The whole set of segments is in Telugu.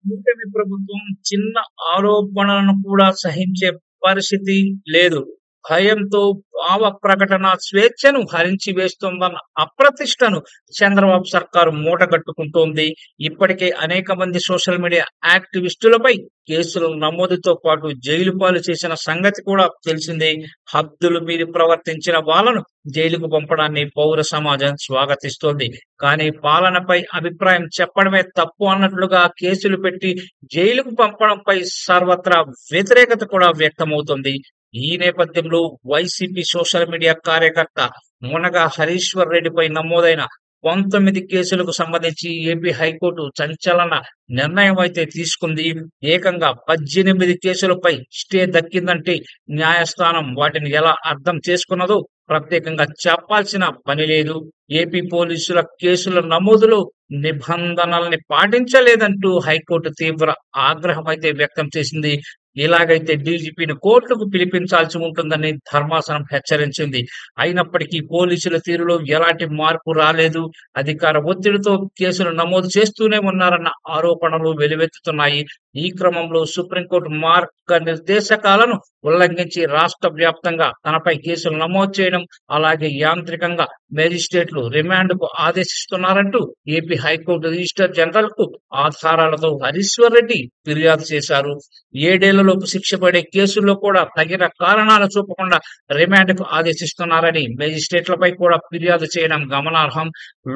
కూటమి ప్రభుత్వం చిన్న ఆరోపణలను కూడా సహించే పరిస్థితి లేదు. భయంతో భావ ప్రకటన స్వేచ్ఛను హరించి వేస్తోందన్న అప్రతిష్టను చంద్రబాబు సర్కారు మూటగట్టుకుంటోంది. ఇప్పటికే అనేక మంది సోషల్ మీడియా యాక్టివిస్టులపై కేసులు నమోదుతో పాటు జైలు పాలు చేసిన సంగతి కూడా తెలిసిందే. హద్దులు మీరి ప్రవర్తించిన వాళ్ళను జైలుకు పంపడాన్ని పౌర సమాజం స్వాగతిస్తోంది. కానీ పాలనపై అభిప్రాయం చెప్పడమే తప్పు అన్నట్లుగా కేసులు పెట్టి జైలుకు పంపడంపై సర్వత్రా వ్యతిరేకత కూడా వ్యక్తమవుతోంది. ఈ నేపథ్యంలో వైసీపీ సోషల్ మీడియా కార్యకర్త మునగ హరీశ్వర్ రెడ్డిపై నమోదైన 19 కేసులకు సంబంధించి ఏపీ హైకోర్టు సంచలన నిర్ణయం అయితే తీసుకుంది. ఏకంగా 18 కేసులపై స్టే దక్కిందంటే న్యాయస్థానం వాటిని ఎలా అర్థం చేసుకున్నదో ప్రత్యేకంగా చెప్పాల్సిన పని లేదు. ఏపీ పోలీసుల కేసుల నమోదులో నిబంధనల్ని పాటించలేదంటూ హైకోర్టు తీవ్ర ఆగ్రహం అయితే వ్యక్తం చేసింది. ఇలాగైతే డీజీపీని కోర్టుకు పిలిపించాల్సి ఉంటుందని ధర్మాసనం హెచ్చరించింది. అయినప్పటికీ పోలీసుల తీరులో ఎలాంటి మార్పు రాలేదు. అధికార ఒత్తిడితో కేసులు నమోదు చేస్తూనే ఉన్నారన్న ఆరోపణలు వెలువెత్తుతున్నాయి. ఈ క్రమంలో సుప్రీంకోర్టు మార్గనిర్దేశకాలను ఉల్లంఘించి రాష్ట్ర వ్యాప్తంగా తనపై కేసులు నమోదు చేయడం, అలాగే యాంత్రికంగా మేజిస్ట్రేట్లు రిమాండ్కు ఆదేశిస్తున్నారంటూ ఏపీ హైకోర్టు రిజిస్టర్ జనరల్ కు ఆధారాలతో హరీశ్వర్ రెడ్డి ఫిర్యాదు చేశారు. 7 ఏళ్లలోపు శిక్ష పడే కేసుల్లో కూడా తగిన కారణాలు చూపకుండా రిమాండ్కు ఆదేశిస్తున్నారని మేజిస్ట్రేట్లపై కూడా ఫిర్యాదు చేయడం గమనార్హం.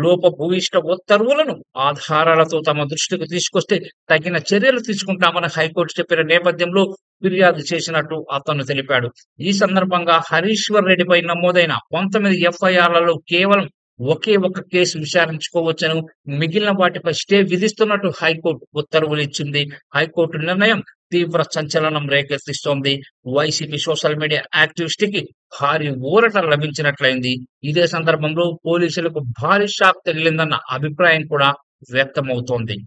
లోపభూయిష్ట ఉత్తర్వులను ఆధారాలతో తమ దృష్టికి తీసుకొస్తే తగిన చర్యలు తీసుకుంటామని హైకోర్టు చెప్పిన నేపథ్యంలో ఫిర్యాదు చేసినట్టు అతను తెలిపాడు. ఈ సందర్భంగా హరీశ్వర్ రెడ్డిపై నమోదైన 19 ఎఫ్ఐఆర్లలో కేవలం ఒకే ఒక్క కేసు విచారించుకోవచ్చను, మిగిలిన వాటిపై స్టే విధిస్తున్నట్టు హైకోర్టు ఉత్తర్వులు ఇచ్చింది. హైకోర్టు నిర్ణయం తీవ్ర సంచలనం రేకెత్తిస్తోంది. వైసీపీ సోషల్ మీడియా యాక్టివిస్ట్ కి భారీ ఊరట లభించినట్లయింది. ఇదే సందర్భంలో పోలీసులకు భారీ షాక్ తగిలిందన్న అభిప్రాయం కూడా వ్యక్తమవుతోంది.